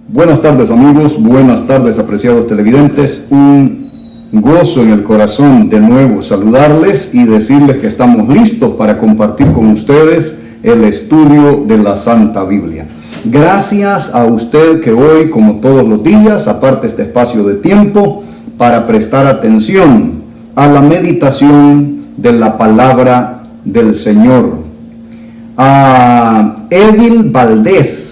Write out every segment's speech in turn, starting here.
Buenas tardes amigos, buenas tardes apreciados televidentes, un gozo en el corazón de nuevo saludarles y decirles que estamos listos para compartir con ustedes el estudio de la Santa Biblia. Gracias a usted que hoy, como todos los días, aparte este espacio de tiempo para prestar atención a la meditación de la palabra del Señor. Edil Valdés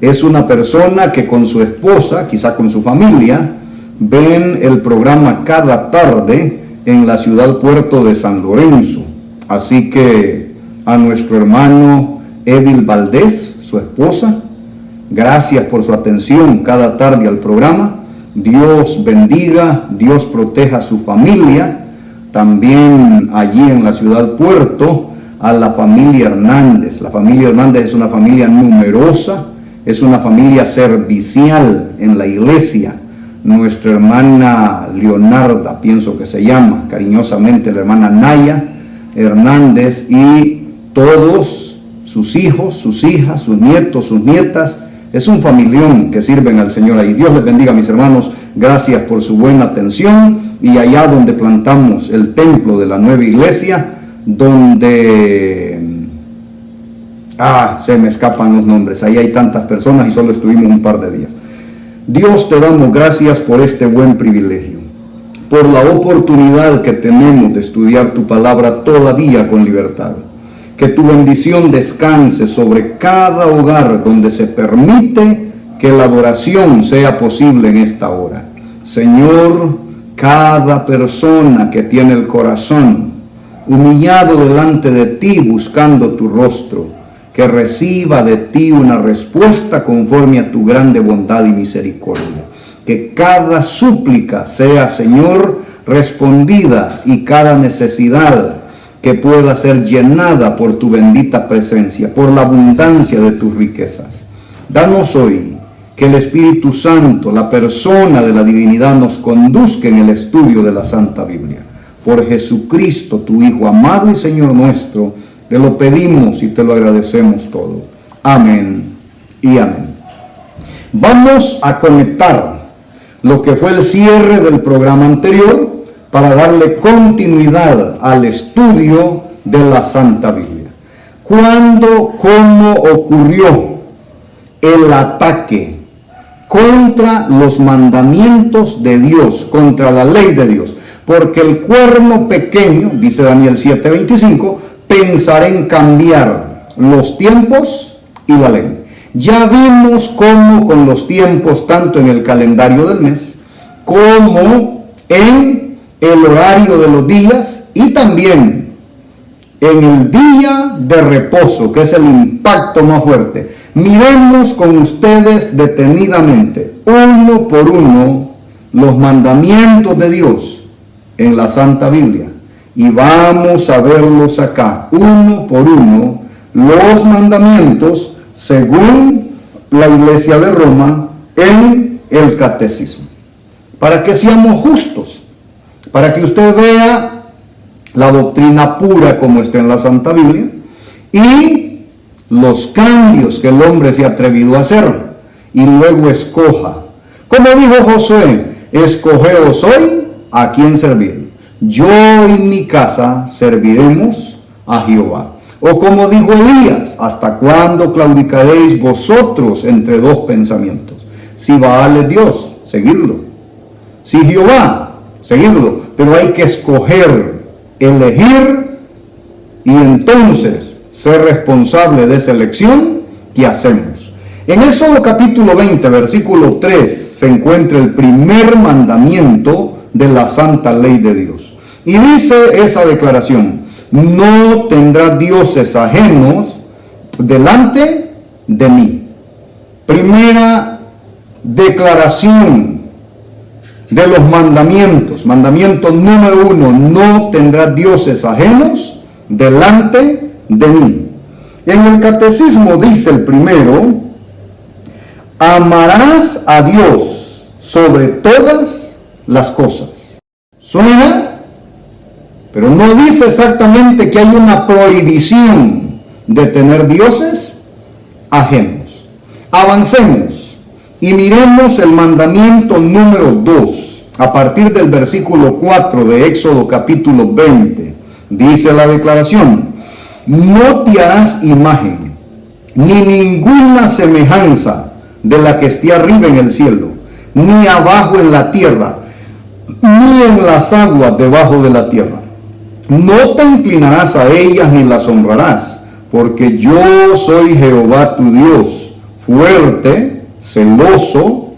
es una persona que con su esposa, quizá con su familia, ven el programa cada tarde en la ciudad puerto de San Lorenzo. Así que a nuestro hermano Edil Valdés, su esposa, gracias por su atención cada tarde al programa. Dios bendiga, Dios proteja a su familia. También allí en la ciudad puerto a la familia Hernández. La familia Hernández es una familia numerosa, es una familia servicial en la iglesia. Nuestra hermana Leonarda, pienso que se llama cariñosamente la hermana Naya Hernández, y todos sus hijos, sus hijas, sus nietos, sus nietas. Es un familión que sirven al Señor ahí. Dios les bendiga, mis hermanos. Gracias por su buena atención. Y allá donde plantamos el templo de la nueva iglesia, donde se me escapan los nombres, ahí hay tantas personas y solo estuvimos un par de días. Dios, te damos gracias por este buen privilegio, por la oportunidad que tenemos de estudiar tu palabra todavía con libertad. Que tu bendición descanse sobre cada hogar donde se permite que la adoración sea posible en esta hora. Señor, cada persona que tiene el corazón humillado delante de ti buscando tu rostro, que reciba de ti una respuesta conforme a tu grande bondad y misericordia. Que cada súplica sea, Señor, respondida, y cada necesidad que pueda ser llenada por tu bendita presencia, por la abundancia de tus riquezas. Danos hoy que el Espíritu Santo, la persona de la divinidad, nos conduzca en el estudio de la Santa Biblia. Por Jesucristo, tu Hijo amado y Señor nuestro, te lo pedimos y te lo agradecemos todo. Amén y amén. Vamos a conectar lo que fue el cierre del programa anterior para darle continuidad al estudio de la Santa Biblia. ¿Cómo ocurrió el ataque contra los mandamientos de Dios, contra la ley de Dios? Porque el cuerno pequeño, dice Daniel 7:25, pensará en cambiar los tiempos y la ley. Ya vimos cómo con los tiempos, tanto en el calendario del mes, como en el horario de los días, y también en el día de reposo, que es el impacto más fuerte. Miremos con ustedes detenidamente, uno por uno, los mandamientos de Dios en la Santa Biblia. Y vamos a verlos acá, uno por uno, los mandamientos según la Iglesia de Roma en el Catecismo. Para que seamos justos, para que usted vea la doctrina pura como está en la Santa Biblia y los cambios que el hombre se ha atrevido a hacer, y luego escoja. Como dijo Josué, escogeos hoy a quién servir. Yo y mi casa serviremos a Jehová. O como dijo Elías, ¿hasta cuándo claudicaréis vosotros entre dos pensamientos? Si Baal es Dios, seguidlo. Si Jehová, seguidlo. Pero hay que escoger, elegir, y entonces ser responsable de esa elección que hacemos. En Éxodo capítulo 20, versículo 3, se encuentra el primer mandamiento de la santa ley de Dios. Y dice esa declaración: no tendrás dioses ajenos delante de mí. Primera declaración de los mandamientos. Mandamiento número 1, no tendrás dioses ajenos delante de mí. En el Catecismo dice el primero: amarás a Dios sobre todas las cosas. ¿Suena? Pero no dice exactamente que hay una prohibición de tener dioses ajenos. Avancemos. Y miremos el mandamiento número 2, a partir del versículo 4 de Éxodo capítulo 20. Dice la declaración: no te harás imagen, ni ninguna semejanza de la que esté arriba en el cielo, ni abajo en la tierra, ni en las aguas debajo de la tierra. No te inclinarás a ellas ni las honrarás, porque yo soy Jehová tu Dios, fuerte, celoso.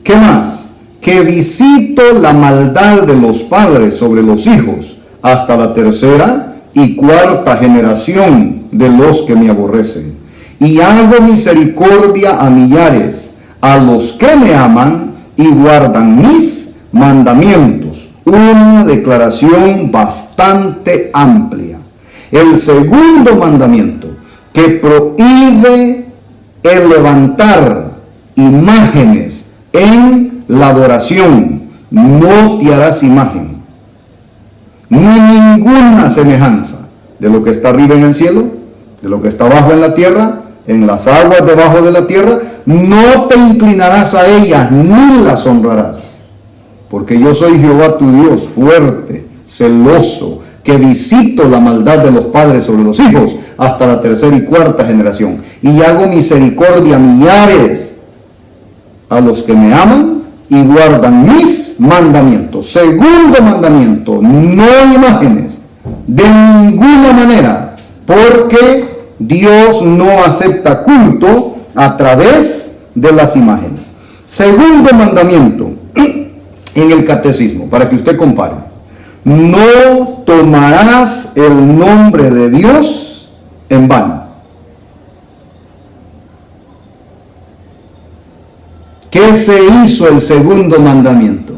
¿Qué más? Que visito la maldad de los padres sobre los hijos, hasta la tercera y cuarta generación de los que me aborrecen. Y hago misericordia a millares, a los que me aman y guardan mis mandamientos. Una declaración bastante amplia. El segundo mandamiento, que prohíbe el levantar imágenes en la adoración. No te harás imagen, ni ninguna semejanza de lo que está arriba en el cielo, de lo que está abajo en la tierra, en las aguas debajo de la tierra. No te inclinarás a ellas, ni las honrarás, porque yo soy Jehová tu Dios, fuerte, celoso, que visito la maldad de los padres sobre los hijos, hasta la tercera y cuarta generación, y hago misericordia a millares, a los que me aman y guardan mis mandamientos. Segundo mandamiento: no imágenes, de ninguna manera, porque Dios no acepta culto a través de las imágenes. Segundo mandamiento en el catecismo, para que usted compare: no tomarás el nombre de Dios en vano. ¿Qué se hizo el segundo mandamiento?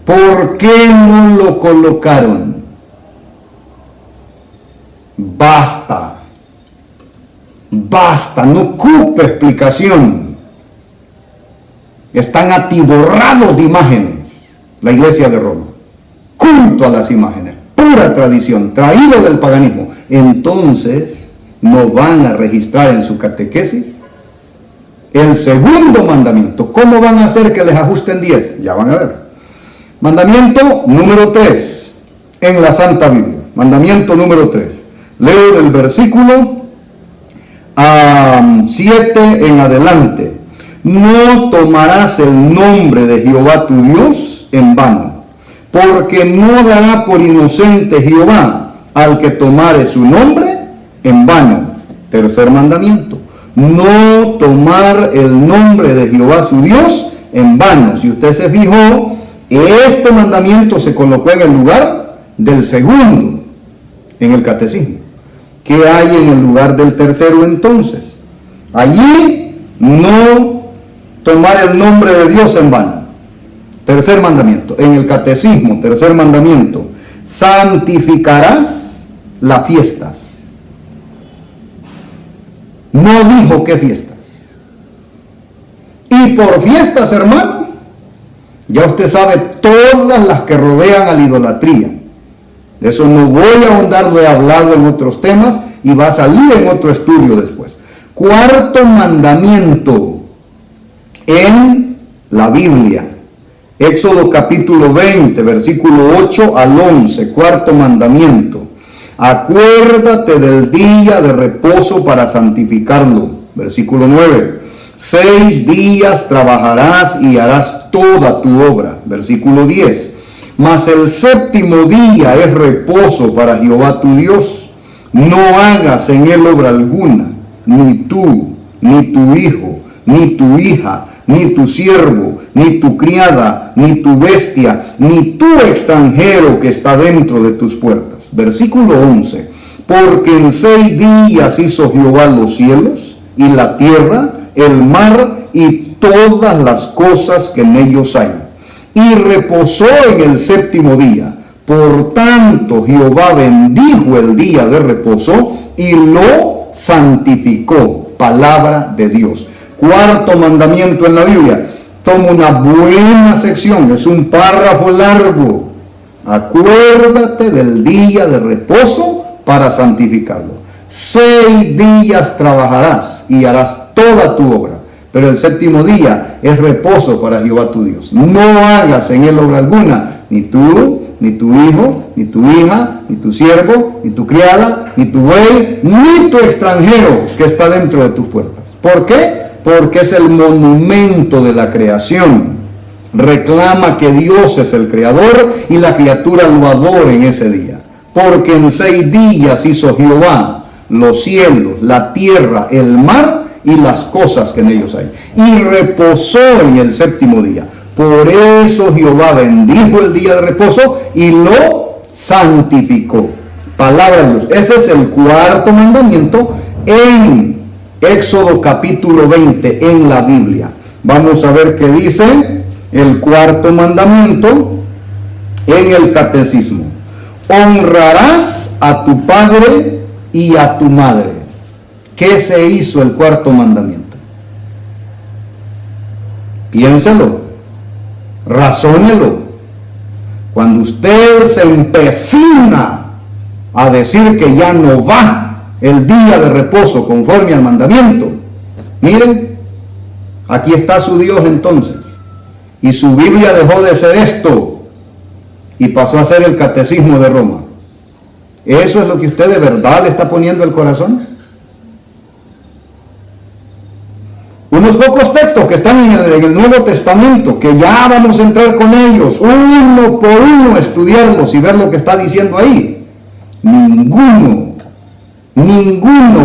¿Por qué no lo colocaron? Basta, no ocupa explicación. Están atiborrados de imágenes la iglesia de Roma. Culto a las imágenes, pura tradición, traído del paganismo. Entonces, no van a registrar en su catequesis el segundo mandamiento. ¿Cómo van a hacer que les ajusten 10? Ya van a ver. Mandamiento número 3 en la Santa Biblia. Mandamiento número 3. Leo del versículo 7 en adelante. No tomarás el nombre de Jehová tu Dios en vano, porque no dará por inocente Jehová al que tomare su nombre en vano. Tercer mandamiento: no tomar el nombre de Jehová su Dios en vano. Si usted se fijó, este mandamiento se colocó en el lugar del segundo en el catecismo. ¿Qué hay en el lugar del tercero entonces? Allí, no tomar el nombre de Dios en vano. Tercer mandamiento. En el catecismo, tercer mandamiento: santificarás las fiestas. No dijo qué fiestas. Y por fiestas, hermano, ya usted sabe todas las que rodean a la idolatría. De eso no voy a ahondar, lo he hablado en otros temas y va a salir en otro estudio después. Cuarto mandamiento en la Biblia. Éxodo capítulo 20, versículo 8 al 11, cuarto mandamiento: acuérdate del día de reposo para santificarlo. Versículo 9: 6 días trabajarás y harás toda tu obra. Versículo 10: mas el séptimo día es reposo para Jehová tu Dios. No hagas en él obra alguna, ni tú, ni tu hijo, ni tu hija, ni tu siervo, ni tu criada, ni tu bestia, ni tu extranjero que está dentro de tus puertas. Versículo 11: porque en 6 días hizo Jehová los cielos y la tierra, el mar y todas las cosas que en ellos hay, y reposó en el séptimo día. Por tanto, Jehová bendijo el día de reposo y lo santificó. Palabra de Dios. Cuarto mandamiento en la Biblia. Toma una buena sección, es un párrafo largo. Acuérdate del día de reposo para santificarlo. 6 días trabajarás y harás toda tu obra, pero el séptimo día es reposo para Jehová tu Dios. No hagas en él obra alguna, ni tú, ni tu hijo, ni tu hija, ni tu siervo, ni tu criada, ni tu buey, ni tu extranjero que está dentro de tus puertas. ¿Por qué? Porque es el monumento de la creación. Reclama que Dios es el creador y la criatura lo adora en ese día. Porque en 6 días hizo Jehová los cielos, la tierra, el mar y las cosas que en ellos hay. Y reposó en el séptimo día. Por eso Jehová bendijo el día de reposo y lo santificó. Palabra de Dios. Ese es el 4º mandamiento en Éxodo capítulo 20 en la Biblia. Vamos a ver qué dice el 4º mandamiento en el catecismo. Honrarás a tu padre y a tu madre. ¿Qué se hizo el 4º mandamiento? Piénselo, razónelo. Cuando usted se empecina a decir que ya no va el día de reposo conforme al mandamiento, miren, aquí está su Dios entonces, y su Biblia dejó de ser esto y pasó a ser el catecismo de Roma. ¿Eso es lo que usted de verdad le está poniendo el corazón? Unos pocos textos que están en el Nuevo Testamento, que ya vamos a entrar con ellos, uno por uno, estudiarlos y ver lo que está diciendo ahí. Ninguno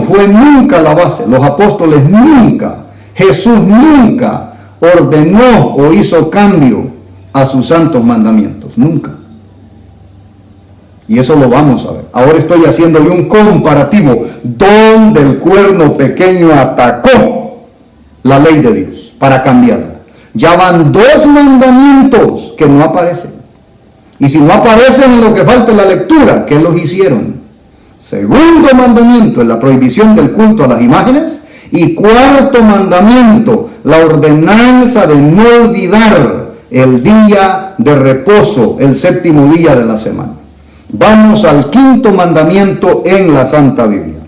fue nunca la base. Los apóstoles nunca, Jesús nunca ordenó o hizo cambio a sus santos mandamientos, nunca. Y eso lo vamos a ver. Ahora estoy haciéndole un comparativo donde el cuerno pequeño atacó la ley de Dios para cambiarla. Ya van 2 mandamientos que no aparecen. Y si no aparecen en lo que falta en la lectura, ¿qué los hicieron? 2º mandamiento es la prohibición del culto a las imágenes. Y 4º mandamiento, la ordenanza de no olvidar el día de reposo, el séptimo día de la semana. Vamos al 5º mandamiento en la Santa Biblia.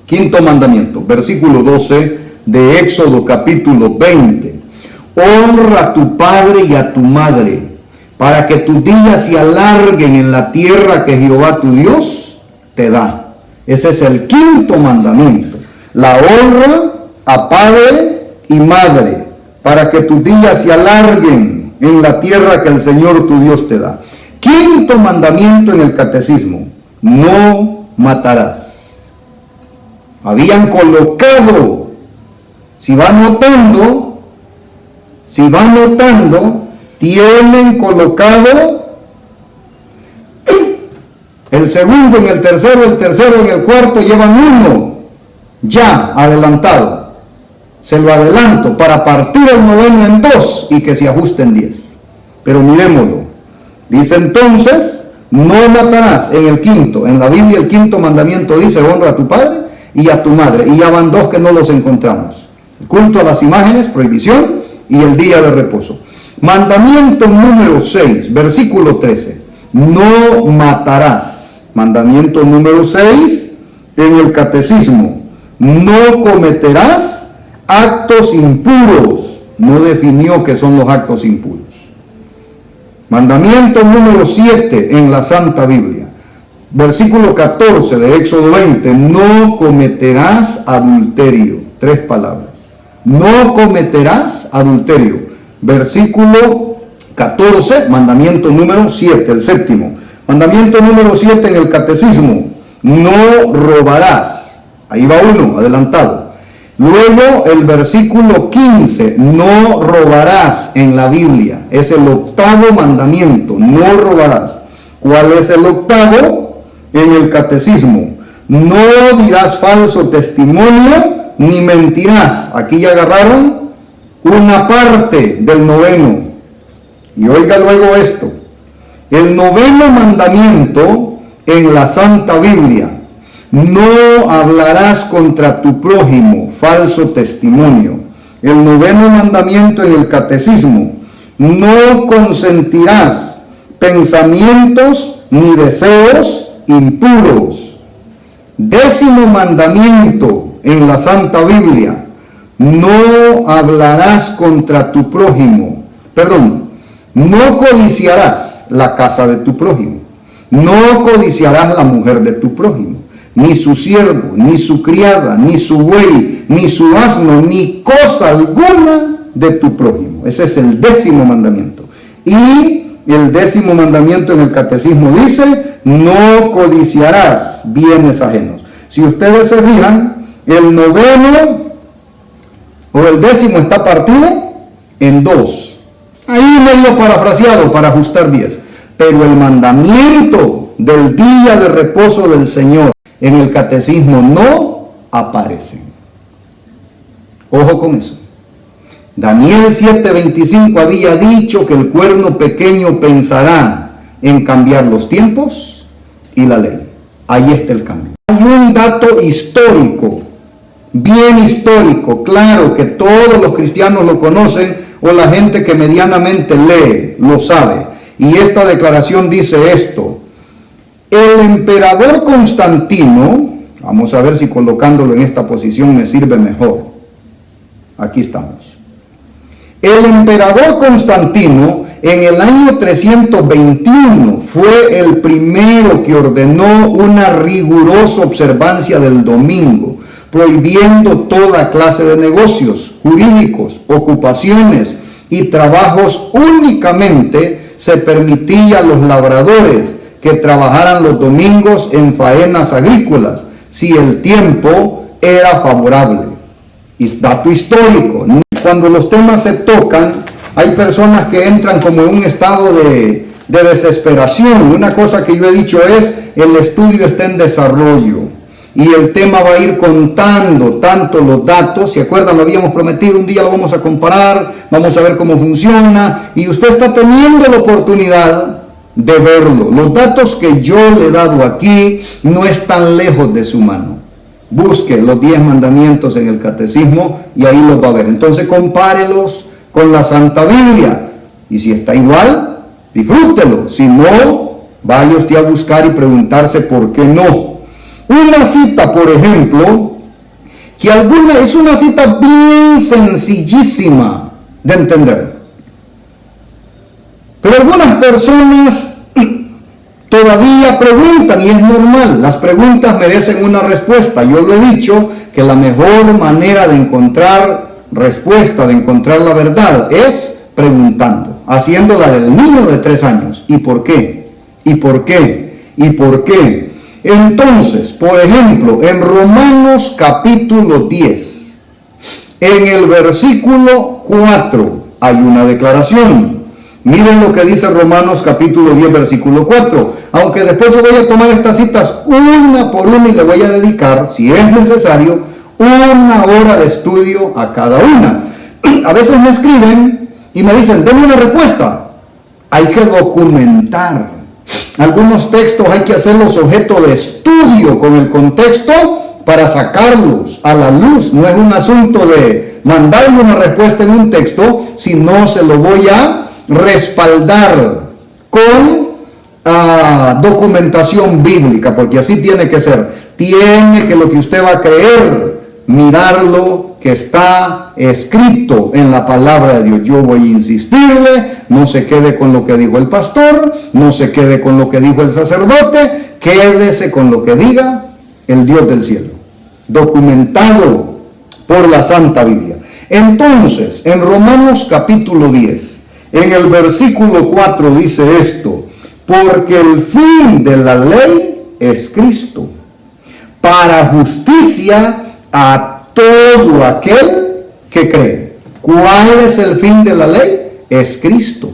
5º mandamiento, versículo 12 de Éxodo capítulo 20. Honra a tu padre y a tu madre, para que tus días se alarguen en la tierra que Jehová tu Dios te da. Ese es el 5º mandamiento. La honra a padre y madre, para que tus días se alarguen en la tierra que el Señor tu Dios te da. 5º mandamiento en el catecismo: no matarás. Habían colocado, si van notando, tienen colocado el segundo en el tercero en el cuarto, llevan uno ya adelantado. Se lo adelanto para partir el 9º en 2 y que se ajusten 10. Pero mirémoslo. Dice entonces, no matarás en el 5º. En la Biblia el 5º mandamiento dice, honra a tu padre y a tu madre. Y ya van 2 que no los encontramos. El culto a las imágenes, prohibición, y el día de reposo. Mandamiento número 6, versículo 13. No matarás. Mandamiento número 6 en el catecismo. No cometerás actos impuros. No definió qué son los actos impuros. Mandamiento número 7 en la Santa Biblia. Versículo 14 de Éxodo 20. No cometerás adulterio. 3 palabras. No cometerás adulterio. Versículo 14, mandamiento número 7, el 7º. Mandamiento número 7 en el catecismo. No robarás. Ahí va uno, adelantado. Luego el versículo 15, no robarás en la Biblia. Es el 8º mandamiento, no robarás. ¿Cuál es el 8º? En el catecismo. No dirás falso testimonio, ni mentirás. Aquí ya agarraron una parte del 9º. Y oiga luego esto. El 9º mandamiento en la Santa Biblia. No hablarás contra tu prójimo, falso testimonio. El 9º mandamiento en el catecismo. No consentirás pensamientos ni deseos impuros. 10º mandamiento en la Santa Biblia. no hablarás contra tu prójimo, no codiciarás la casa de tu prójimo, no codiciarás la mujer de tu prójimo, ni su siervo, ni su criada, ni su buey, ni su asno, ni cosa alguna de tu prójimo. Ese es el 10º mandamiento. Y el 10º mandamiento en el catecismo dice, no codiciarás bienes ajenos. Si ustedes se fijan, el 9º o el 10º está partido en 2. Ahí medio parafraseado para ajustar 10. Pero el mandamiento del día de reposo del Señor en el catecismo no aparece. Ojo con eso. Daniel 7:25 había dicho que el cuerno pequeño pensará en cambiar los tiempos y la ley. Ahí está el cambio. Hay un dato histórico, bien histórico, claro que todos los cristianos lo conocen o la gente que medianamente lee lo sabe. Y esta declaración dice esto: el emperador Constantino, vamos a ver si colocándolo en esta posición me sirve mejor. Aquí estamos. El emperador Constantino en el año 321 fue el primero que ordenó una rigurosa observancia del domingo, prohibiendo toda clase de negocios jurídicos, ocupaciones y trabajos. Únicamente se permitía a los labradores que trabajaran los domingos en faenas agrícolas, si el tiempo era favorable. Y dato histórico, ¿no? Cuando los temas se tocan, hay personas que entran como en un estado de desesperación. Una cosa que yo he dicho es, el estudio está en desarrollo y el tema va a ir contando tanto los datos. ¿Se acuerdan? Lo habíamos prometido, un día lo vamos a comparar, vamos a ver cómo funciona, y usted está teniendo la oportunidad de verlo. Los datos que yo le he dado aquí no están lejos de su mano. Busque los 10 mandamientos en el catecismo y ahí los va a ver. Entonces compárelos con la Santa Biblia, y si está igual, disfrútelo. Si no, vaya usted a buscar y preguntarse por qué no. Una cita, por ejemplo, que es una cita bien sencillísima de entender, pero algunas personas todavía preguntan, y es normal, las preguntas merecen una respuesta. Yo lo he dicho, que la mejor manera de encontrar respuesta, de encontrar la verdad, es preguntando, haciéndola del niño de 3 años. ¿Y por qué? ¿Y por qué? ¿Y por qué? Entonces, por ejemplo, en Romanos capítulo 10, en el versículo 4, hay una declaración. Miren lo que dice Romanos capítulo 10, versículo 4. Aunque después yo voy a tomar estas citas una por una y le voy a dedicar, si es necesario, 1 hora de estudio a cada una. A veces me escriben y me dicen, denme una respuesta. Hay que documentar. Algunos textos hay que hacerlos objeto de estudio con el contexto para sacarlos a la luz. No es un asunto de mandarle una respuesta en un texto, sino se lo voy a respaldar con documentación bíblica, porque así tiene que ser. Tiene que lo que usted va a creer, mirarlo que está escrito en la palabra de Dios. Yo voy a insistirle, no se quede con lo que dijo el pastor, no se quede con lo que dijo el sacerdote, quédese con lo que diga el Dios del cielo, documentado por la Santa Biblia. Entonces, en Romanos capítulo 10, en el versículo 4 dice esto: porque el fin de la ley es Cristo, para justicia a todo aquel que cree. ¿Cuál es el fin de la ley? Es Cristo.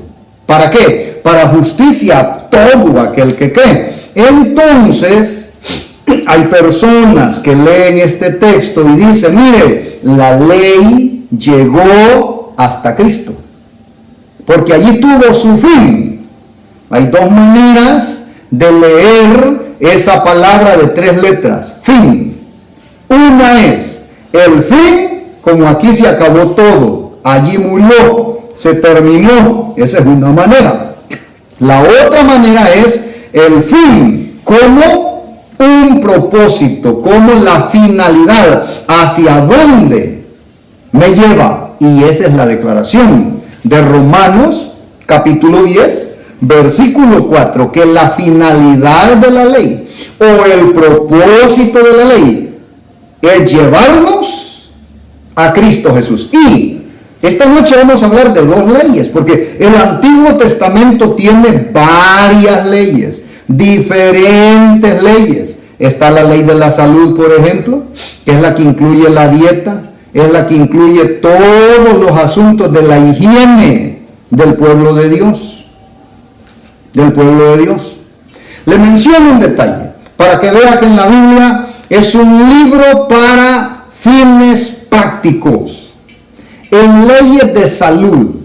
¿Para qué? Para justicia a todo aquel que cree. Entonces, hay personas que leen este texto y dicen, mire, la ley llegó hasta Cristo, porque allí tuvo su fin. Hay 2 maneras de leer esa palabra de 3 letras, fin. Una es el fin, como aquí se acabó todo, allí murió, se terminó. Esa es una manera. La otra manera es el fin como un propósito, como la finalidad, hacia dónde me lleva, y esa es la declaración de Romanos capítulo 10, versículo 4, que la finalidad de la ley o el propósito de la ley es llevarnos a Cristo Jesús. Y esta noche vamos a hablar de dos leyes, porque el Antiguo Testamento tiene varias leyes, diferentes leyes. Está la ley de la salud, por ejemplo, que es la que incluye la dieta, es la que incluye todos los asuntos de la higiene del pueblo de Dios. Del pueblo de Dios. Le menciono un detalle, para que vea que en la Biblia es un libro para fines prácticos. En leyes de salud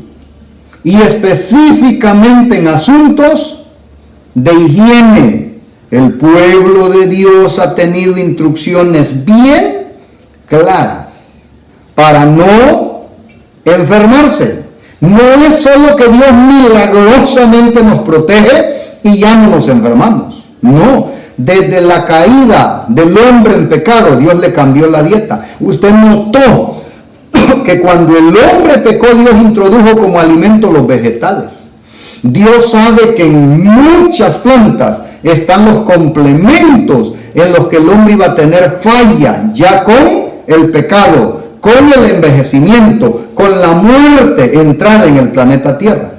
y específicamente en asuntos de higiene, el pueblo de Dios ha tenido instrucciones bien claras para no enfermarse. No es solo que Dios milagrosamente nos protege y ya no nos enfermamos. No, desde la caída del hombre en pecado, Dios le cambió la dieta. Usted notó que cuando el hombre pecó, Dios introdujo como alimento los vegetales. Dios sabe que en muchas plantas están los complementos en los que el hombre iba a tener falla ya con el pecado, con el envejecimiento, con la muerte entrada en el planeta Tierra.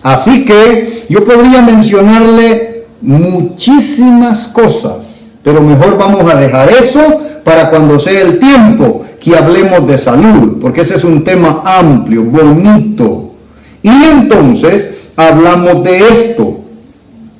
Así que yo podría mencionarle muchísimas cosas, pero mejor vamos a dejar eso para cuando sea el tiempo que hablemos de salud, porque ese es un tema amplio, bonito. Y entonces hablamos de esto.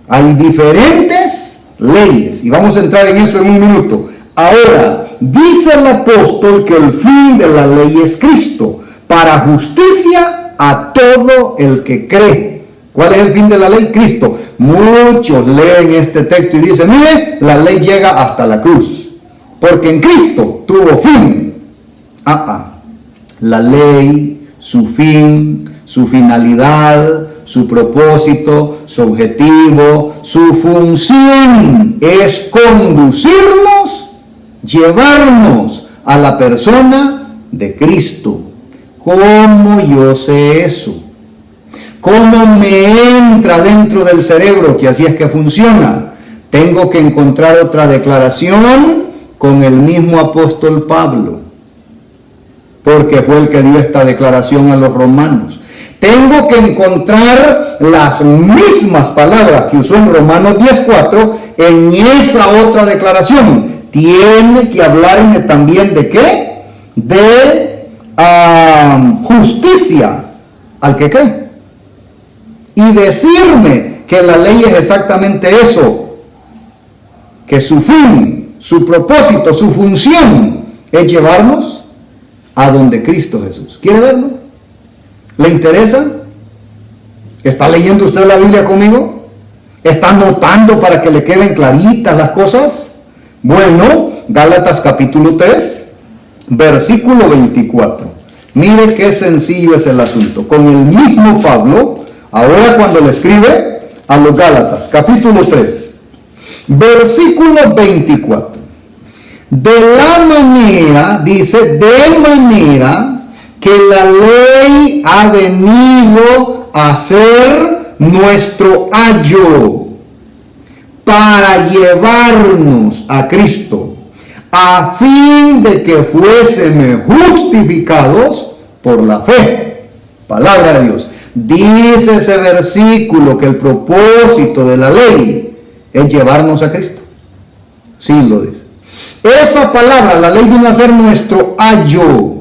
Hay diferentes leyes y vamos a entrar en eso en un minuto. Ahora, dice el apóstol que el fin de la ley es Cristo, para justicia a todo el que cree. ¿Cuál es el fin de la ley? Cristo. Muchos leen este texto y dicen, mire, la ley llega hasta la cruz, porque en Cristo tuvo fin. La ley, su fin, su finalidad, su propósito, su objetivo, su función es conducirnos, llevarnos a la persona de Cristo. ¿Cómo yo sé eso? ¿Cómo me entra dentro del cerebro que así es que funciona? Tengo que encontrar otra declaración con el mismo apóstol Pablo, porque fue el que dio esta declaración a los romanos. Tengo que encontrar las mismas palabras que usó en Romanos 10:4 en esa otra declaración. Tiene que hablarme también de ¿qué? De justicia al que cree. Y decirme que la ley es exactamente eso, que su fin, su propósito, su función es llevarnos a donde Cristo Jesús. ¿Quiere verlo? ¿Le interesa? ¿Está leyendo usted la Biblia conmigo? ¿Está anotando para que le queden claritas las cosas? Bueno, Gálatas capítulo 3, versículo 24. Mire qué sencillo es el asunto. Con el mismo Pablo, ahora cuando le escribe a los Gálatas, capítulo 3, versículo 24. De la manera, dice, de manera que la ley ha venido a ser nuestro ayo para llevarnos a Cristo, a fin de que fuésemos justificados por la fe. Palabra de Dios. Dice ese versículo que el propósito de la ley es llevarnos a Cristo. Sí lo dice. Esa palabra, la ley, vino a ser nuestro ayo.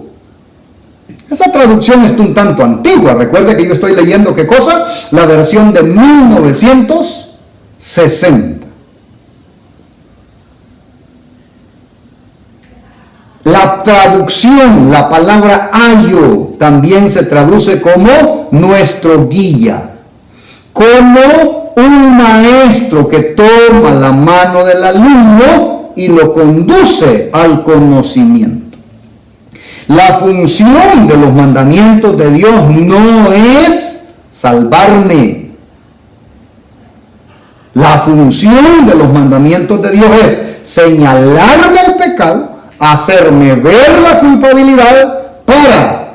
Esa traducción es un tanto antigua. Recuerde que yo estoy leyendo, ¿qué cosa? La versión de 1960. La traducción, la palabra ayo, también se traduce como nuestro guía, como un maestro que toma la mano del alumno y lo conduce al conocimiento. La función de los mandamientos de Dios no es salvarme. La función de los mandamientos de Dios es señalarme el pecado, hacerme ver la culpabilidad para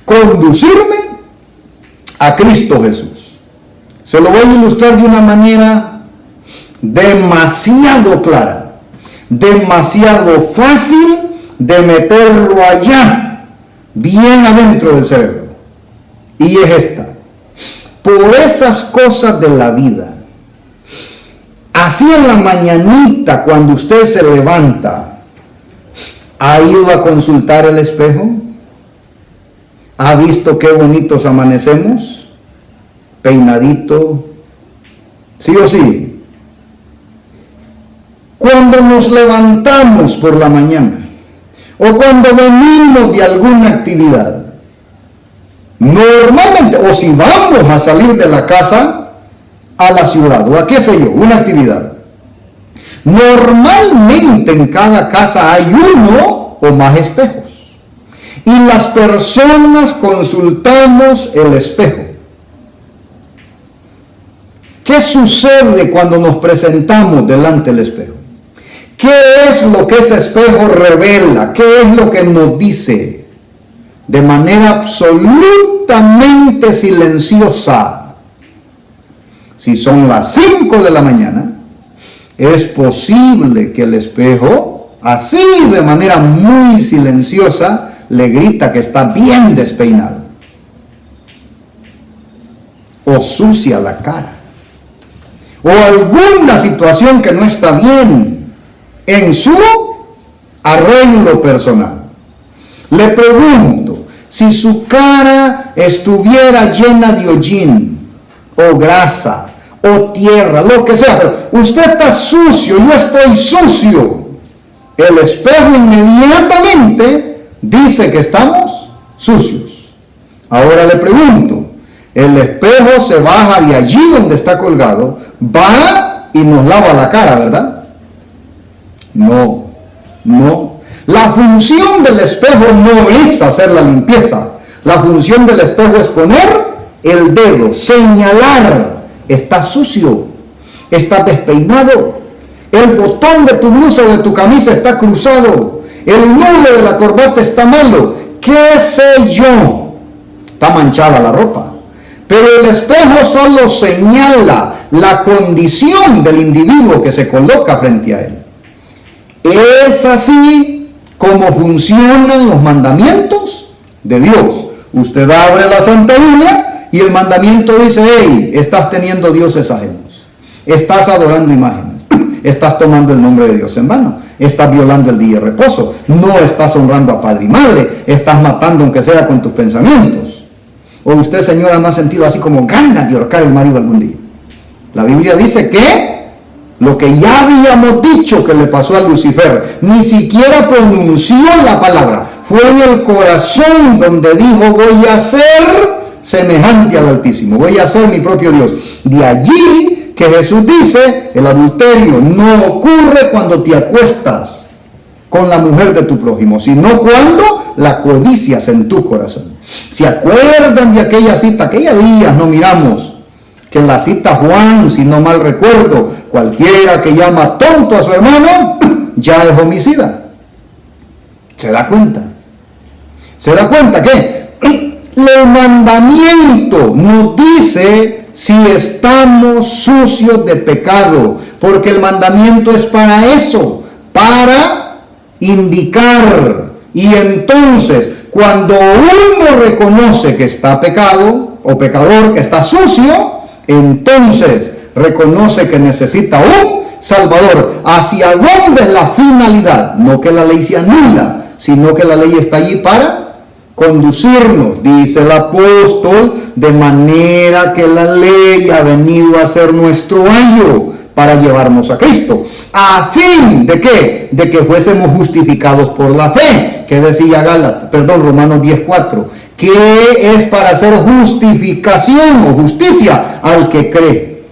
conducirme a Cristo Jesús. Se lo voy a ilustrar de una manera demasiado clara, demasiado fácil de meterlo allá, bien adentro del cerebro. Y es esta: por esas cosas de la vida, así en la mañanita cuando usted se levanta, ¿ha ido a consultar el espejo? ¿Ha visto qué bonitos amanecemos? Peinadito, sí o sí. Cuando nos levantamos por la mañana o cuando venimos de alguna actividad, normalmente, o si vamos a salir de la casa a la ciudad o a qué sé yo, una actividad, normalmente en cada casa hay uno o más espejos. Y las personas consultamos el espejo. ¿Qué sucede cuando nos presentamos delante del espejo? ¿Qué es lo que ese espejo revela? ¿Qué es lo que nos dice? De manera absolutamente silenciosa. Si son las 5 de la mañana, es posible que el espejo, así de manera muy silenciosa, le grita que está bien despeinado, o sucia la cara, o alguna situación que no está bien en su arreglo personal. Le pregunto, si su cara estuviera llena de hollín, o grasa, o tierra, lo que sea, pero usted está sucio, yo estoy sucio, el espejo inmediatamente dice que estamos sucios. Ahora le pregunto, el espejo se baja de allí donde está colgado, va y nos lava la cara, ¿verdad? No. La función del espejo no es hacer la limpieza. La función del espejo es poner el dedo, señalar, está sucio, está despeinado, el botón de tu blusa o de tu camisa está cruzado, el nudo de la corbata está malo, qué sé yo, está manchada la ropa. Pero el espejo solo señala la condición del individuo que se coloca frente a él. Es así como funcionan los mandamientos de Dios. Usted abre la Santa Biblia y el mandamiento dice: hey, estás teniendo dioses ajenos, estás adorando imágenes, estás tomando el nombre de Dios en vano, estás violando el día de reposo, no estás honrando a padre y madre, estás matando aunque sea con tus pensamientos. O usted, señora, no ha sentido así como ganas de ahorcar el marido algún día. La Biblia dice que lo que ya habíamos dicho que le pasó a Lucifer, ni siquiera pronunció la palabra, fue en el corazón donde dijo: voy a ser semejante al Altísimo, voy a ser mi propio Dios. De allí que Jesús dice: el adulterio no ocurre cuando te acuestas con la mujer de tu prójimo, sino cuando la codicias en tu corazón. ¿Se acuerdan de aquella cita? Aquellos días no miramos que la cita Juan, si no mal recuerdo, cualquiera que llama tonto a su hermano ya es homicida. ¿Se da cuenta? ¿Se da cuenta que el mandamiento nos dice si estamos sucios de pecado? Porque el mandamiento es para eso, para indicar. Y entonces, cuando uno reconoce que está pecado o pecador, que está sucio, entonces reconoce que necesita un Salvador. ¿Hacia dónde es la finalidad? No que la ley sea nula, sino que la ley está allí para conducirnos, dice el apóstol, de manera que la ley ha venido a ser nuestro ayo para llevarnos a Cristo. ¿A fin de qué? De que fuésemos justificados por la fe. ¿Qué decía Romanos 10:4? Que es para hacer justificación o justicia al que cree.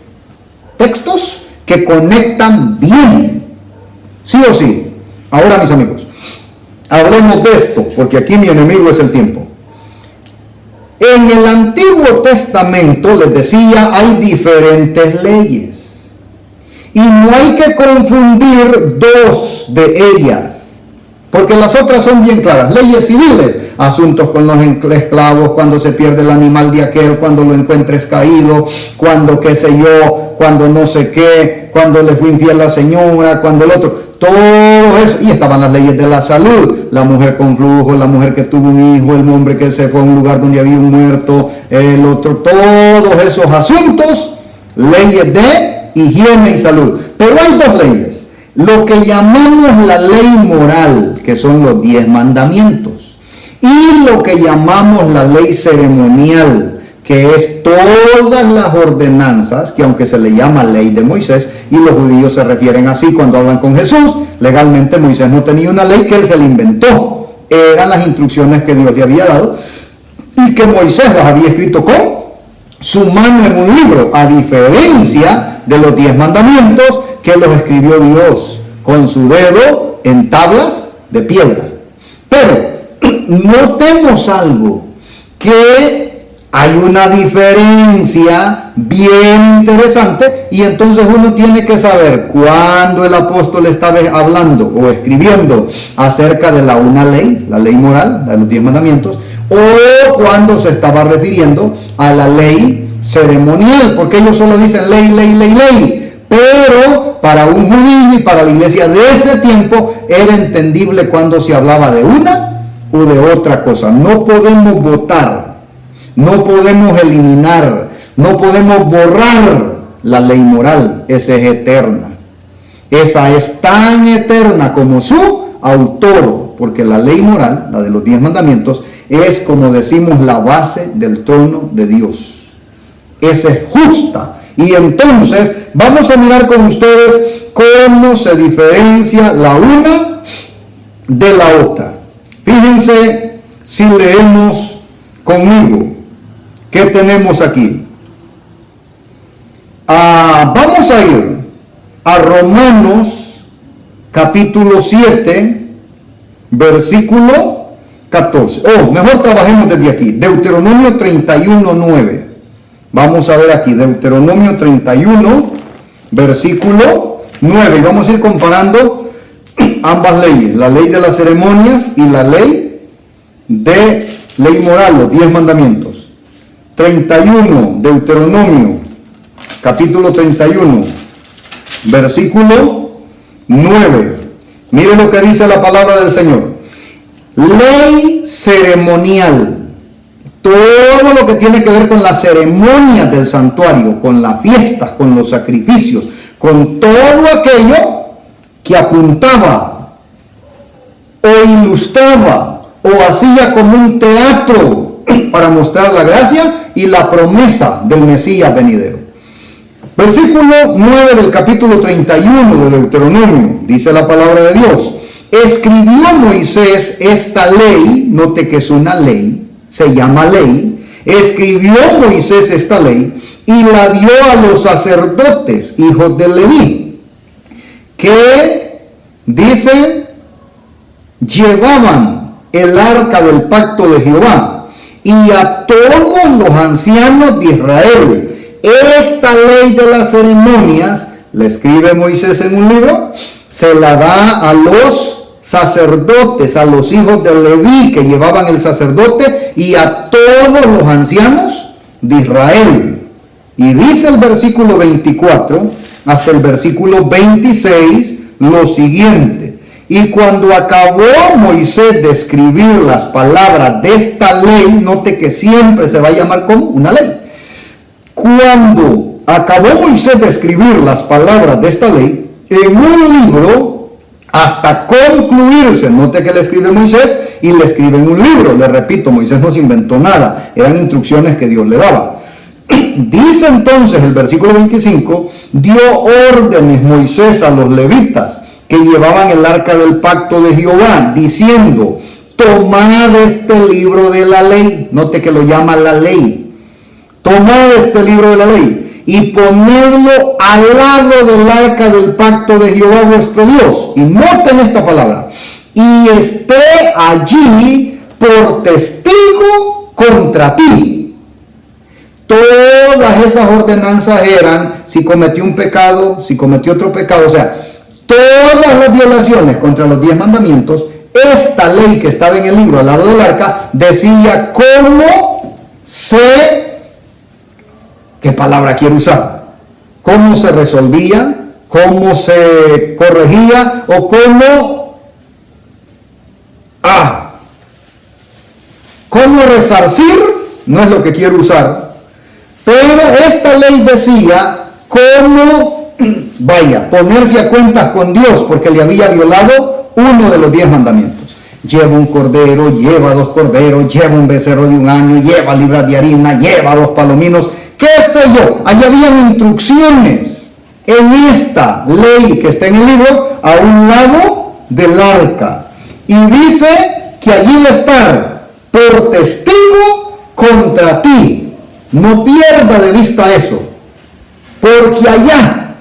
Textos que conectan bien, sí o sí. Ahora, mis amigos, hablemos de esto, porque aquí mi enemigo es el tiempo. En el Antiguo Testamento, les decía, hay diferentes leyes. Y no hay que confundir dos de ellas. Porque las otras son bien claras, leyes civiles, asuntos con los esclavos, cuando se pierde el animal de aquel, cuando lo encuentres caído, cuando qué sé yo, cuando no sé qué, cuando le fue infiel la señora, cuando el otro, todo eso. Y estaban las leyes de la salud, la mujer con flujo, la mujer que tuvo un hijo, el hombre que se fue a un lugar donde había un muerto, el otro, todos esos asuntos, leyes de higiene y salud. Pero hay dos leyes. Lo que llamamos la ley moral, que son los 10 mandamientos, y lo que llamamos la ley ceremonial, que es todas las ordenanzas, que aunque se le llama ley de Moisés, y los judíos se refieren así cuando hablan con Jesús, legalmente Moisés no tenía una ley que él se le inventó, eran las instrucciones que Dios le había dado, y que Moisés las había escrito con su mano en un libro, a diferencia de los 10 mandamientos, que los escribió Dios con su dedo en tablas de piedra. Pero notemos algo, que hay una diferencia bien interesante, y entonces uno tiene que saber cuándo el apóstol estaba hablando o escribiendo acerca de una ley, la ley moral, de los 10 mandamientos, o cuando se estaba refiriendo a la ley ceremonial, porque ellos solo dicen ley, ley, ley, ley. Pero para un judío y para la iglesia de ese tiempo era entendible cuando se hablaba de una o de otra cosa. No podemos votar, no podemos eliminar, no podemos borrar la ley moral. Esa es eterna. Esa es tan eterna como su autor, porque la ley moral, la de los 10 mandamientos, es, como decimos, la base del trono de Dios. Esa es justa. Y entonces vamos a mirar con ustedes cómo se diferencia la una de la otra. Fíjense si leemos conmigo. ¿Qué tenemos aquí? Vamos a ir a Romanos capítulo 7, versículo 14. Mejor trabajemos desde aquí. Deuteronomio 31, 9. Vamos a ver aquí, Deuteronomio 31, versículo 9. Y vamos a ir comparando ambas leyes, la ley de las ceremonias y la ley moral, los 10 mandamientos. 31, Deuteronomio, capítulo 31, versículo 9. Mire lo que dice la palabra del Señor. Ley ceremonial. Todo lo que tiene que ver con las ceremonias del santuario, con las fiestas, con los sacrificios, con todo aquello que apuntaba o ilustraba o hacía como un teatro para mostrar la gracia y la promesa del Mesías venidero. Versículo 9 del capítulo 31 de Deuteronomio, dice la palabra de Dios: escribió Moisés esta ley, note que es una ley, se llama ley, escribió Moisés esta ley y la dio a los sacerdotes, hijos de Leví, que, dice, llevaban el arca del pacto de Jehová, y a todos los ancianos de Israel. Esta ley de las ceremonias, le escribe Moisés en un libro, se la da a los sacerdotes, a los hijos de Leví que llevaban el sacerdote, y a todos los ancianos de Israel. Y dice el versículo 24 hasta el versículo 26 lo siguiente: y cuando acabó Moisés de escribir las palabras de esta ley, note que siempre se va a llamar como una ley. Cuando acabó Moisés de escribir las palabras de esta ley en un libro, hasta concluirse, note que le escribe Moisés y le escribe en un libro. Le repito, Moisés no se inventó nada, eran instrucciones que Dios le daba. Dice entonces el versículo 25: dio órdenes Moisés a los levitas que llevaban el arca del pacto de Jehová, diciendo: tomad este libro de la ley. Note que lo llama la ley. Tomad este libro de la ley y ponedlo al lado del arca del pacto de Jehová vuestro Dios. Y noten esta palabra: y esté allí por testigo contra ti. Todas esas ordenanzas eran si cometió un pecado, si cometió otro pecado, o sea, todas las violaciones contra los 10 mandamientos esta ley que estaba en el libro al lado del arca decía cómo ¿qué palabra quiero usar? ¿Cómo se resolvía? ¿Cómo se corregía? ¿O cómo resarcir? No es lo que quiero usar. Pero esta ley decía cómo, ponerse a cuentas con Dios porque le había violado uno de los 10 mandamientos. Lleva un cordero, lleva 2 corderos, lleva un becerro de 1 año, lleva libras de harina, lleva 2 palominos, qué sé yo. Allí habían instrucciones en esta ley que está en el libro a un lado del arca. Y dice que allí va a estar por testigo contra ti. No pierda de vista eso. Porque allá,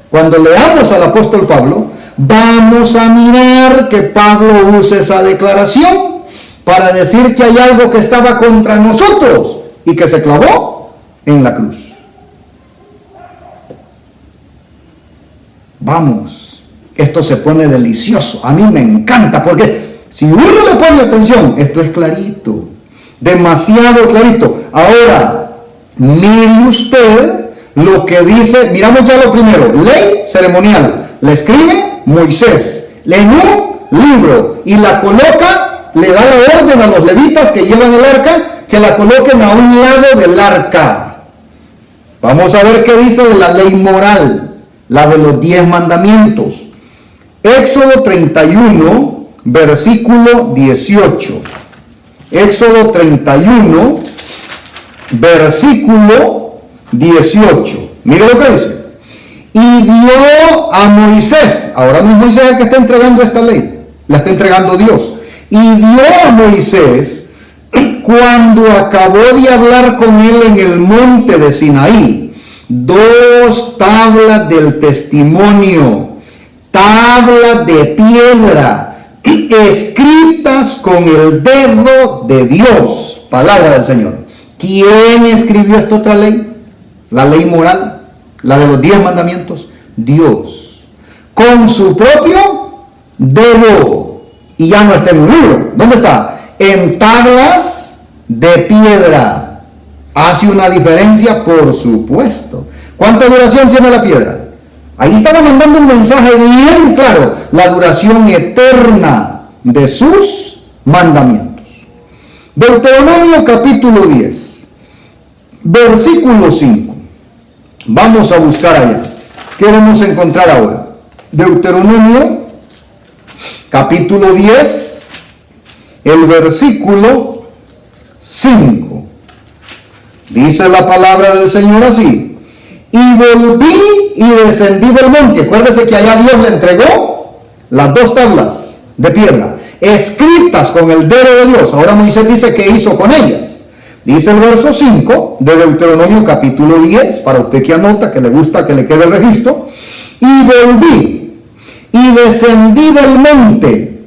cuando leamos al apóstol Pablo, vamos a mirar que Pablo usa esa declaración para decir que hay algo que estaba contra nosotros y que se clavó en la cruz. Vamos, esto se pone delicioso. A mí me encanta porque si uno le pone atención, esto es clarito, demasiado clarito. Ahora, mire usted lo que dice, miramos ya lo primero, ley ceremonial, la escribe Moisés en un libro y la coloca, le da la orden a los levitas que llevan el arca, que la coloquen a un lado del arca. Vamos a ver qué dice de la ley moral, la de los 10 mandamientos. Éxodo 31, versículo 18. Éxodo 31, versículo 18. Mire lo que dice. Y dio a Moisés, ahora no es Moisés el que está entregando esta ley, la está entregando Dios. Y dio a Moisés, cuando acabó de hablar con él en el monte de Sinaí, 2 tablas del testimonio, tablas de piedra, escritas con el dedo de Dios. Palabra del Señor. ¿Quién escribió esta otra ley? La ley moral, la de los 10 mandamientos. Dios. Con su propio dedo. Y ya no está en un libro. ¿Dónde está? En tablas de piedra. ¿Hace una diferencia? Por supuesto. ¿Cuánta duración tiene la piedra? Ahí estaba mandando un mensaje bien claro. La duración eterna de sus mandamientos. Deuteronomio capítulo 10, versículo 5. Vamos a buscar allá. ¿Qué vamos a encontrar ahora? Deuteronomio capítulo 10, el versículo 5. Dice la palabra del Señor así: y volví y descendí del monte. Acuérdese que allá Dios le entregó las 2 tablas de piedra, escritas con el dedo de Dios. Ahora Moisés dice qué hizo con ellas. Dice el verso 5 de Deuteronomio capítulo 10, para usted que anota, que le gusta que le quede el registro. Y volví y descendí del monte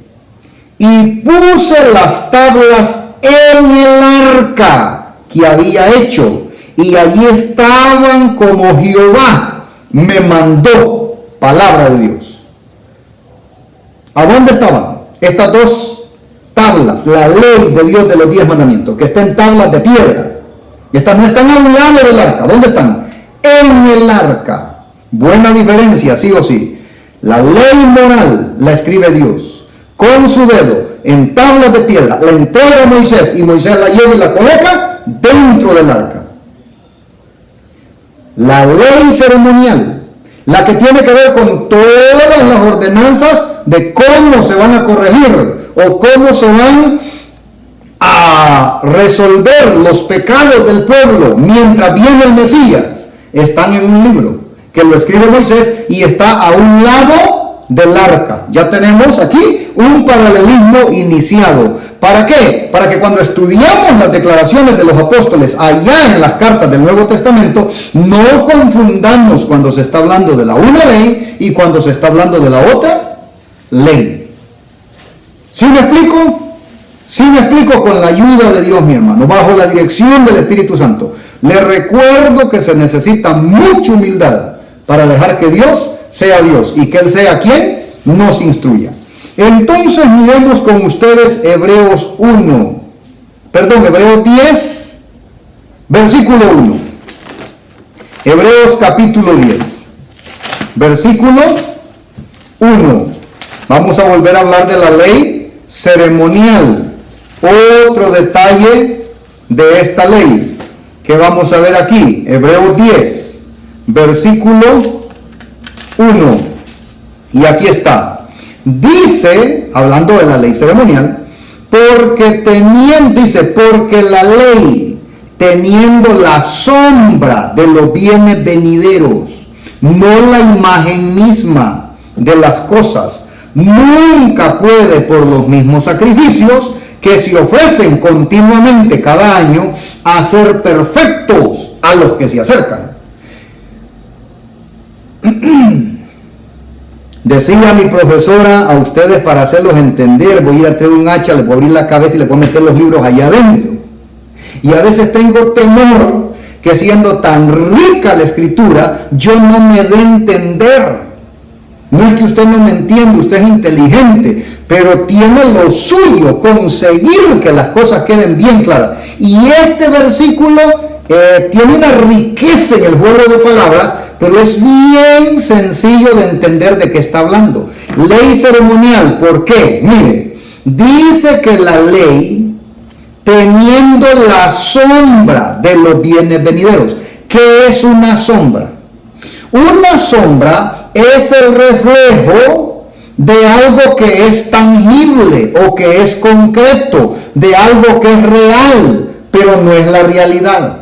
y puse las tablas en el arca que había hecho, y allí estaban como Jehová me mandó. Palabra de Dios. ¿A dónde estaban estas 2 tablas? La ley de Dios de los 10 mandamientos, que está en tablas de piedra. Y estas no están a un lado del arca. ¿Dónde están? En el arca. Buena diferencia, sí o sí. La ley moral la escribe Dios con su dedo en tablas de piedra, la entrega a Moisés y Moisés la lleva y la coloca dentro del arca. La ley ceremonial, la que tiene que ver con todas las ordenanzas de cómo se van a corregir o cómo se van a resolver los pecados del pueblo mientras viene el Mesías, están en un libro que lo escribe Moisés y está a un lado del arca. Ya tenemos aquí un paralelismo iniciado. ¿Para qué? Para que cuando estudiamos las declaraciones de los apóstoles allá en las cartas del Nuevo Testamento, no confundamos cuando se está hablando de la una ley y cuando se está hablando de la otra ley. ¿Sí me explico? Sí me explico con la ayuda de Dios, mi hermano, bajo la dirección del Espíritu Santo. Le recuerdo que se necesita mucha humildad para dejar que Dios sea Dios y que Él sea quien nos instruya. Entonces miremos con ustedes Hebreos 10, versículo 1. Hebreos capítulo 10, versículo 1. Vamos a volver a hablar de la ley ceremonial. Otro detalle de esta ley que vamos a ver aquí. Hebreos 10, versículo 1. Y aquí está. Dice, hablando de la ley ceremonial, porque la ley, teniendo la sombra de los bienes venideros, no la imagen misma de las cosas, nunca puede por los mismos sacrificios que se ofrecen continuamente cada año hacer perfectos a los que se acercan. Decía mi profesora a ustedes, para hacerlos entender, voy a ir a traer un hacha, le voy a abrir la cabeza y le voy a meter los libros allá adentro. Y a veces tengo temor que, siendo tan rica la escritura, yo no me dé a entender. No es que usted no me entiende, usted es inteligente, pero tiene lo suyo, conseguir que las cosas queden bien claras. Y este versículo tiene una riqueza en el juego de palabras, pero es bien sencillo de entender de qué está hablando. Ley ceremonial, ¿por qué? Mire, dice que la ley, teniendo la sombra de los bienes venideros. ¿Qué es una sombra? Una sombra es el reflejo de algo que es tangible o que es concreto, de algo que es real, pero no es la realidad.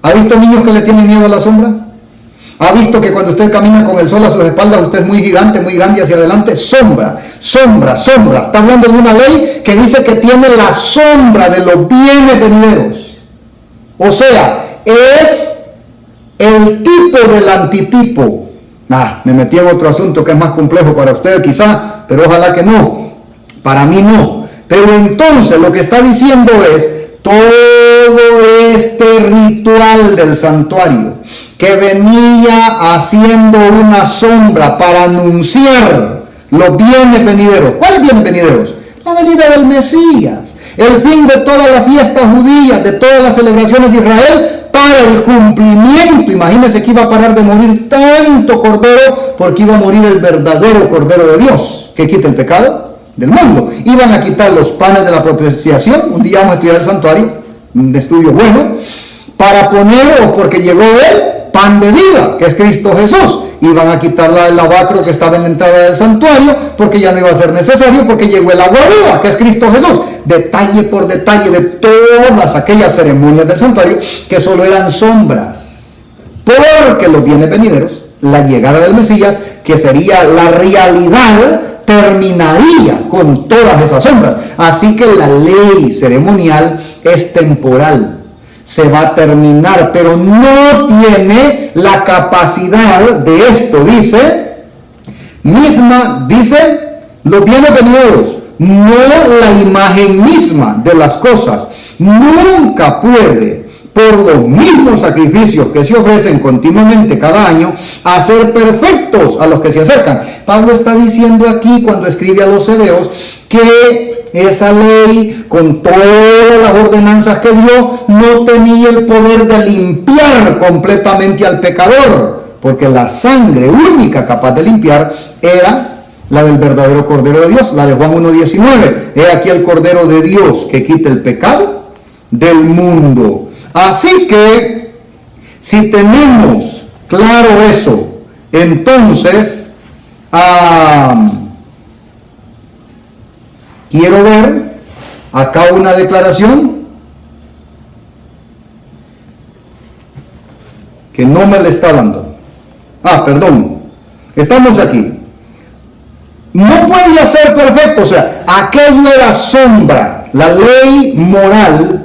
¿Ha visto niños que le tienen miedo a la sombra? ¿Ha visto que cuando usted camina con el sol a sus espaldas, usted es muy gigante, muy grande hacia adelante? Sombra, sombra, sombra. Está hablando de una ley que dice que tiene la sombra de los bienes venideros. O sea, es el tipo del antitipo. Me metí en otro asunto que es más complejo para usted quizá, pero ojalá que no. Para mí no. Pero entonces lo que está diciendo es, todo este ritual del santuario, que venía haciendo una sombra para anunciar los bienes venideros. ¿Cuáles bienes venideros? La venida del Mesías, el fin de todas las fiestas judías, de todas las celebraciones de Israel, para el cumplimiento. Imagínense que iba a parar de morir tanto cordero, porque iba a morir el verdadero Cordero de Dios, que quita el pecado del mundo. Iban a quitar los panes de la propiciación. Un día vamos a estudiar el santuario, un estudio bueno, para poner, o porque llegó él, pan de vida, que es Cristo Jesús. Iban a quitar el lavacro que estaba en la entrada del santuario, porque ya no iba a ser necesario, porque llegó el agua viva, que es Cristo Jesús. Detalle por detalle de todas aquellas ceremonias del santuario que solo eran sombras, porque los bienes venideros, la llegada del Mesías, que sería la realidad, terminaría con todas esas sombras. Así que la ley ceremonial es temporal, se va a terminar, pero no tiene la capacidad de esto. Dice los bienes venideros, no la imagen misma de las cosas. Nunca puede, por los mismos sacrificios que se ofrecen continuamente cada año, hacer perfectos a los que se acercan. Pablo está diciendo aquí, cuando escribe a los hebreos, que esa ley, con todas las ordenanzas que dio, no tenía el poder de limpiar completamente al pecador, porque la sangre única capaz de limpiar era la del verdadero Cordero de Dios, la de Juan 1:19. He aquí el Cordero de Dios que quita el pecado del mundo. Así que, si tenemos claro eso, entonces quiero ver acá una declaración que no me le está dando. Perdón. Estamos aquí. No podía ser perfecto, o sea, aquello era sombra. La ley moral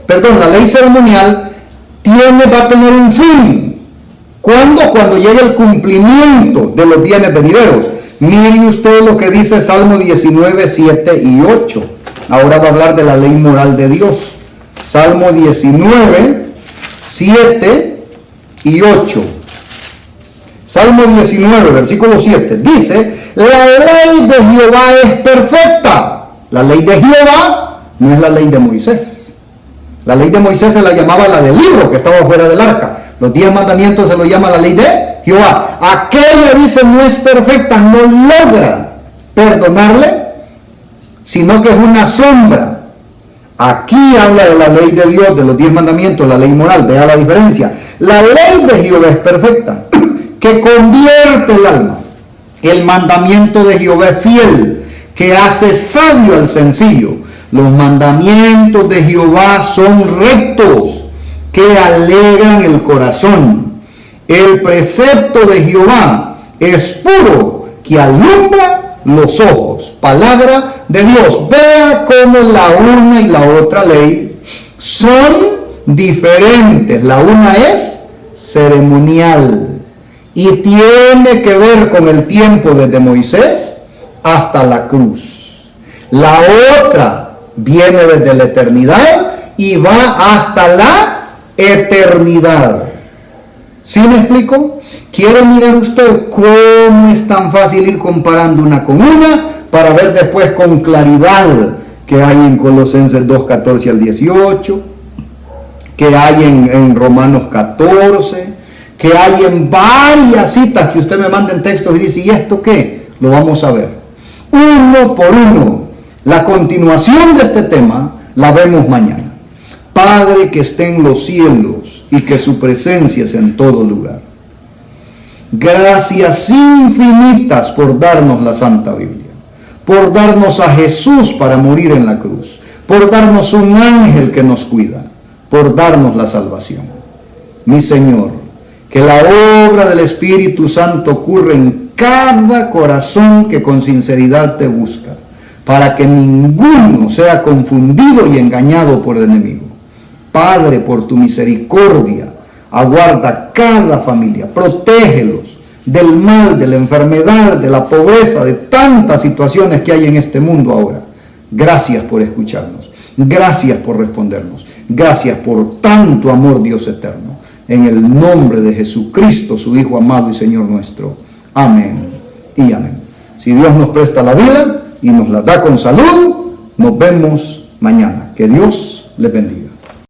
la ley ceremonial va a tener un fin. ¿Cuándo? Cuando llegue el cumplimiento de los bienes venideros. Mire usted lo que dice Salmo 19, 7 y 8. Ahora va a hablar de la ley moral de Dios. Salmo 19, 7 y 8. Salmo 19, versículo 7, dice, la ley de Jehová es perfecta. La ley de Jehová no es la ley de Moisés. La ley de Moisés se la llamaba la del libro que estaba fuera del arca. Los 10 mandamientos se lo llama la ley de Jehová. Aquella, dice, no es perfecta, no logra perdonarle, sino que es una sombra. Aquí habla de la ley de Dios, de los 10 mandamientos, la ley moral. Vea la diferencia. La ley de Jehová es perfecta, que convierte el alma. El mandamiento de Jehová es fiel, que hace sabio al sencillo. Los mandamientos de Jehová son rectos, que alegran el corazón. El precepto de Jehová es puro, que alumbra los ojos. Palabra de Dios. Vea cómo la una y la otra ley son diferentes. La una es ceremonial y tiene que ver con el tiempo desde Moisés hasta la cruz. La otra viene desde la eternidad y va hasta la eternidad. ¿Sí me explico? ¿Quiere mirar usted cómo es tan fácil ir comparando una con una para ver después con claridad que hay en Colosenses 2, 14 al 18, que hay en Romanos 14, que hay en varias citas que usted me manda en textos y dice, ¿y esto qué? Lo vamos a ver. Uno por uno. La continuación de este tema la vemos mañana. Padre que esté en los cielos y que su presencia es en todo lugar. Gracias infinitas por darnos la Santa Biblia, por darnos a Jesús para morir en la cruz, por darnos un ángel que nos cuida, por darnos la salvación. Mi Señor, que la obra del Espíritu Santo ocurra en cada corazón que con sinceridad te busca, para que ninguno sea confundido y engañado por el enemigo. Padre, por tu misericordia, aguarda cada familia, protégelos del mal, de la enfermedad, de la pobreza, de tantas situaciones que hay en este mundo ahora. Gracias por escucharnos, gracias por respondernos, gracias por tanto amor, Dios eterno. En el nombre de Jesucristo, su Hijo amado y Señor nuestro. Amén y amén. Si Dios nos presta la vida y nos la da con salud, nos vemos mañana. Que Dios les bendiga.